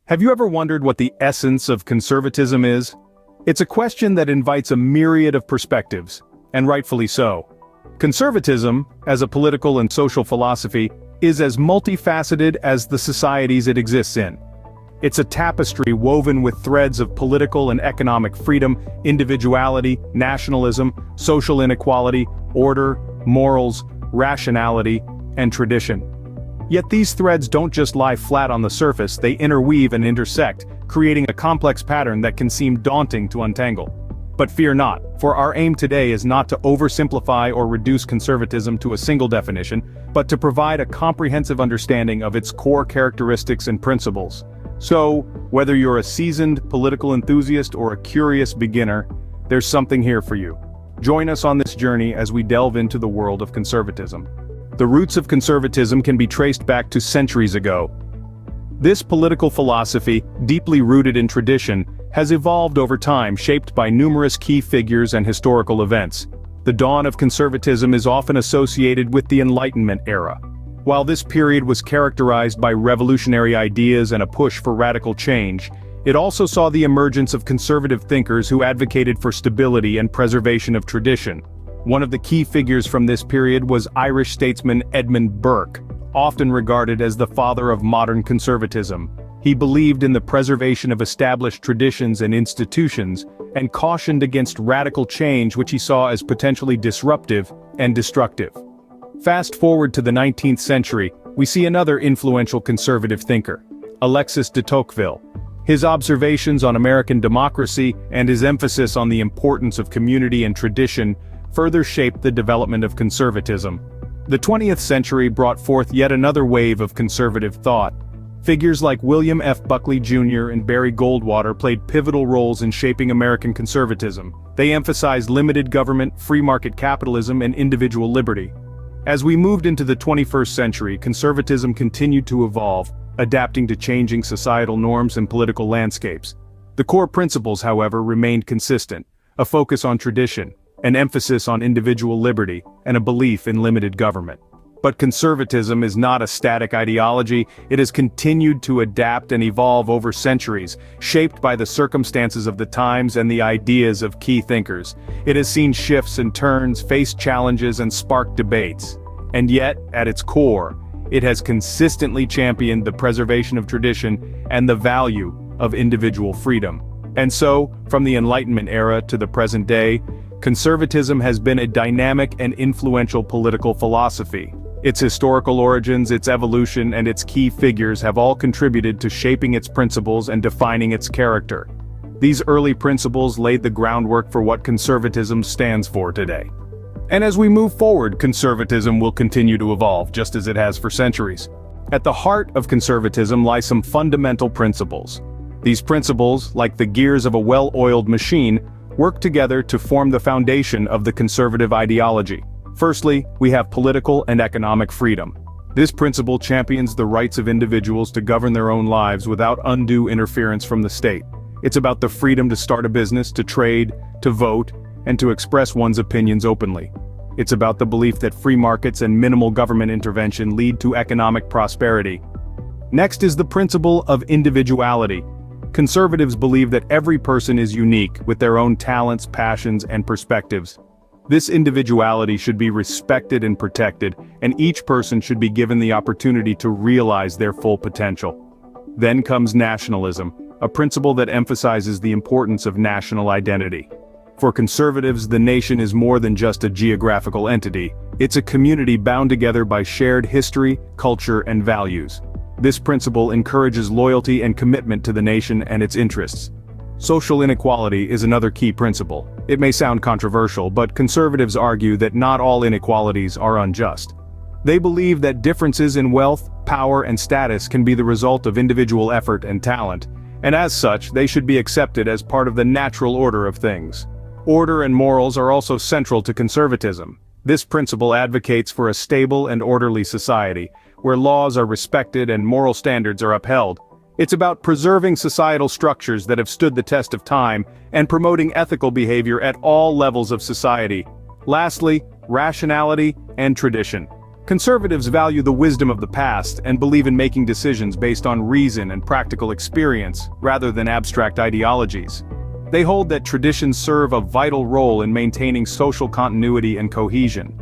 Have you ever wondered what the essence of conservatism is? It's a question that invites a myriad of perspectives, and rightfully so. Conservatism, as a political and social philosophy, is as multifaceted as the societies it exists in. It's a tapestry woven with threads of political and economic freedom, individuality, nationalism, social inequality, order, morals, rationality, and tradition. Yet these threads don't just lie flat on the surface, they interweave and intersect, creating a complex pattern that can seem daunting to untangle. But fear not, for our aim today is not to oversimplify or reduce conservatism to a single definition, but to provide a comprehensive understanding of its core characteristics and principles. So, whether you're a seasoned political enthusiast or a curious beginner, there's something here for you. Join us on this journey as we delve into the world of conservatism. The roots of conservatism can be traced back to centuries ago. This political philosophy, deeply rooted in tradition, has evolved over time, shaped by numerous key figures and historical events. The dawn of conservatism is often associated with the Enlightenment era. While this period was characterized by revolutionary ideas and a push for radical change, it also saw the emergence of conservative thinkers who advocated for stability and preservation of tradition. One of the key figures from this period was Irish statesman Edmund Burke, often regarded as the father of modern conservatism. He believed in the preservation of established traditions and institutions, and cautioned against radical change which he saw as potentially disruptive and destructive. Fast forward to the 19th century, we see another influential conservative thinker, Alexis de Tocqueville. His observations on American democracy and his emphasis on the importance of community and tradition further shaped the development of conservatism. The 20th century brought forth yet another wave of conservative thought. Figures like William F. Buckley Jr. and Barry Goldwater played pivotal roles in shaping American conservatism. They emphasized limited government, free market capitalism, and individual liberty. As we moved into the 21st century, conservatism continued to evolve, adapting to changing societal norms and political landscapes. The core principles, however, remained consistent: a focus on tradition, an emphasis on individual liberty, and a belief in limited government. But conservatism is not a static ideology. It has continued to adapt and evolve over centuries, shaped by the circumstances of the times and the ideas of key thinkers. It has seen shifts and turns, faced challenges, and sparked debates. And yet, at its core, it has consistently championed the preservation of tradition and the value of individual freedom. And so, from the Enlightenment era to the present day, conservatism has been a dynamic and influential political philosophy. Its historical origins, its evolution, and its key figures have all contributed to shaping its principles and defining its character. These early principles laid the groundwork for what conservatism stands for today. And as we move forward, conservatism will continue to evolve, just as it has for centuries. At the heart of conservatism lie some fundamental principles. These principles, like the gears of a well-oiled machine, work together to form the foundation of the conservative ideology. Firstly, we have political and economic freedom. This principle champions the rights of individuals to govern their own lives without undue interference from the state. It's about the freedom to start a business, to trade, to vote, and to express one's opinions openly. It's about the belief that free markets and minimal government intervention lead to economic prosperity. Next is the principle of individuality. Conservatives believe that every person is unique, with their own talents, passions, and perspectives. This individuality should be respected and protected, and each person should be given the opportunity to realize their full potential. Then comes nationalism, a principle that emphasizes the importance of national identity. For conservatives, the nation is more than just a geographical entity. It's a community bound together by shared history, culture, and values. This principle encourages loyalty and commitment to the nation and its interests. Social inequality is another key principle. It may sound controversial, but conservatives argue that not all inequalities are unjust. They believe that differences in wealth, power, and status can be the result of individual effort and talent, and as such, they should be accepted as part of the natural order of things. Order and morals are also central to conservatism. This principle advocates for a stable and orderly society, where laws are respected and moral standards are upheld. It's about preserving societal structures that have stood the test of time and promoting ethical behavior at all levels of society. Lastly, rationality and tradition. Conservatives value the wisdom of the past and believe in making decisions based on reason and practical experience, rather than abstract ideologies. They hold that traditions serve a vital role in maintaining social continuity and cohesion.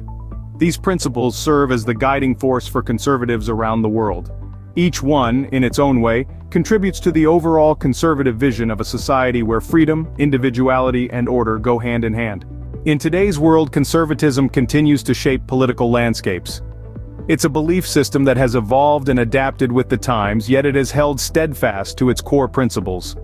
These principles serve as the guiding force for conservatives around the world. Each one, in its own way, contributes to the overall conservative vision of a society where freedom, individuality, and order go hand in hand. In today's world, conservatism continues to shape political landscapes. It's a belief system that has evolved and adapted with the times, yet it has held steadfast to its core principles.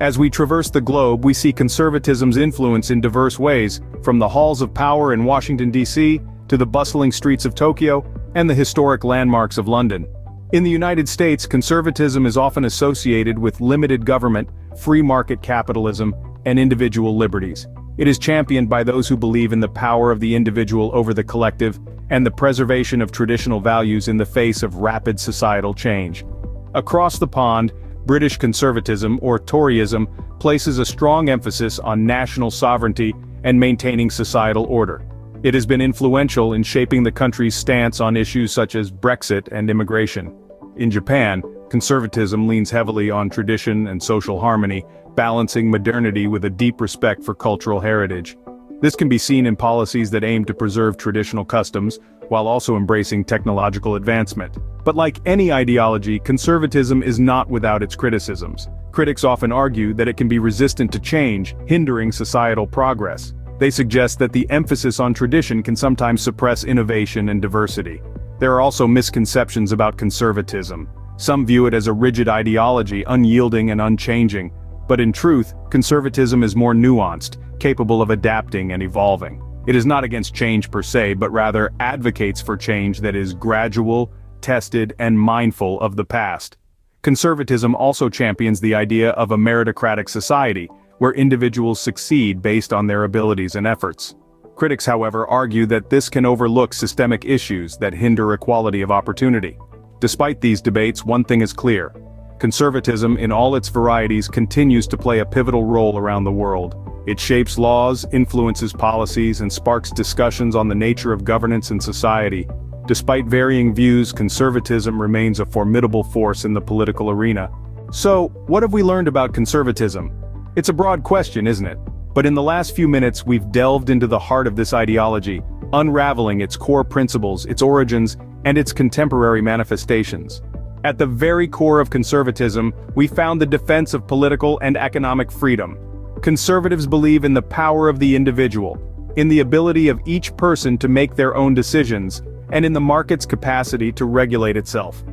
As we traverse the globe, we see conservatism's influence in diverse ways, from the halls of power in Washington, D.C., to the bustling streets of Tokyo, and the historic landmarks of London. In the United States, conservatism is often associated with limited government, free market capitalism, and individual liberties. It is championed by those who believe in the power of the individual over the collective, and the preservation of traditional values in the face of rapid societal change. Across the pond, British conservatism, or Toryism, places a strong emphasis on national sovereignty and maintaining societal order. It has been influential in shaping the country's stance on issues such as Brexit and immigration. In Japan, conservatism leans heavily on tradition and social harmony, balancing modernity with a deep respect for cultural heritage. This can be seen in policies that aim to preserve traditional customs, while also embracing technological advancement. But like any ideology, conservatism is not without its criticisms. Critics often argue that it can be resistant to change, hindering societal progress. They suggest that the emphasis on tradition can sometimes suppress innovation and diversity. There are also misconceptions about conservatism. Some view it as a rigid ideology, unyielding and unchanging. But in truth, conservatism is more nuanced, capable of adapting and evolving. It is not against change per se, but rather advocates for change that is gradual, tested, and mindful of the past. Conservatism also champions the idea of a meritocratic society, where individuals succeed based on their abilities and efforts. Critics, however, argue that this can overlook systemic issues that hinder equality of opportunity. Despite these debates, one thing is clear. Conservatism, in all its varieties, continues to play a pivotal role around the world. It shapes laws, influences policies, and sparks discussions on the nature of governance and society. Despite varying views, conservatism remains a formidable force in the political arena. So, what have we learned about conservatism? It's a broad question, isn't it? But in the last few minutes, we've delved into the heart of this ideology, unraveling its core principles, its origins, and its contemporary manifestations. At the very core of conservatism, we found the defense of political and economic freedom. Conservatives believe in the power of the individual, in the ability of each person to make their own decisions, and in the market's capacity to regulate itself.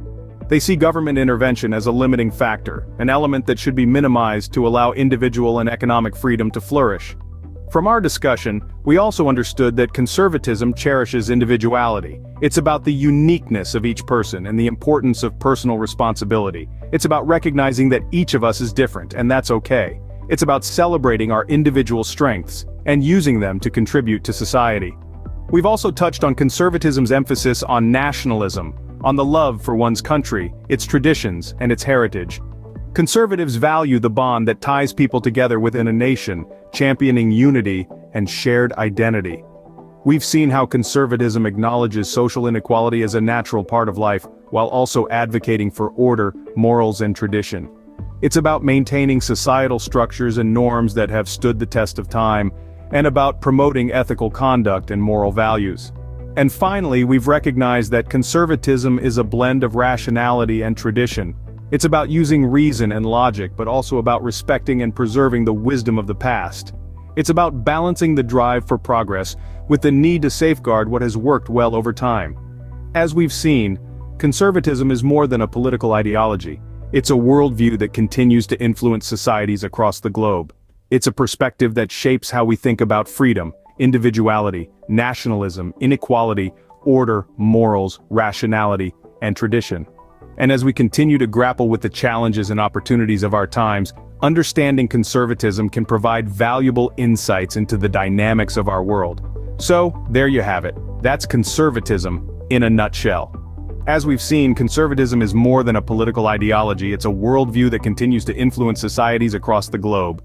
They see government intervention as a limiting factor, an element that should be minimized to allow individual and economic freedom to flourish. From our discussion, we also understood that conservatism cherishes individuality. It's about the uniqueness of each person and the importance of personal responsibility. It's about recognizing that each of us is different, and that's okay. It's about celebrating our individual strengths and using them to contribute to society. We've also touched on conservatism's emphasis on nationalism, on the love for one's country, its traditions, and its heritage. Conservatives value the bond that ties people together within a nation, championing unity and shared identity. We've seen how conservatism acknowledges social inequality as a natural part of life, while also advocating for order, morals, and tradition. It's about maintaining societal structures and norms that have stood the test of time, and about promoting ethical conduct and moral values. And finally, we've recognized that conservatism is a blend of rationality and tradition. It's about using reason and logic, but also about respecting and preserving the wisdom of the past. It's about balancing the drive for progress with the need to safeguard what has worked well over time. As we've seen, conservatism is more than a political ideology. It's a worldview that continues to influence societies across the globe. It's a perspective that shapes how we think about freedom, individuality, nationalism, inequality, order, morals, rationality, and tradition. And as we continue to grapple with the challenges and opportunities of our times, understanding conservatism can provide valuable insights into the dynamics of our world. So, there you have it. That's conservatism in a nutshell. As we've seen, conservatism is more than a political ideology. It's a worldview that continues to influence societies across the globe.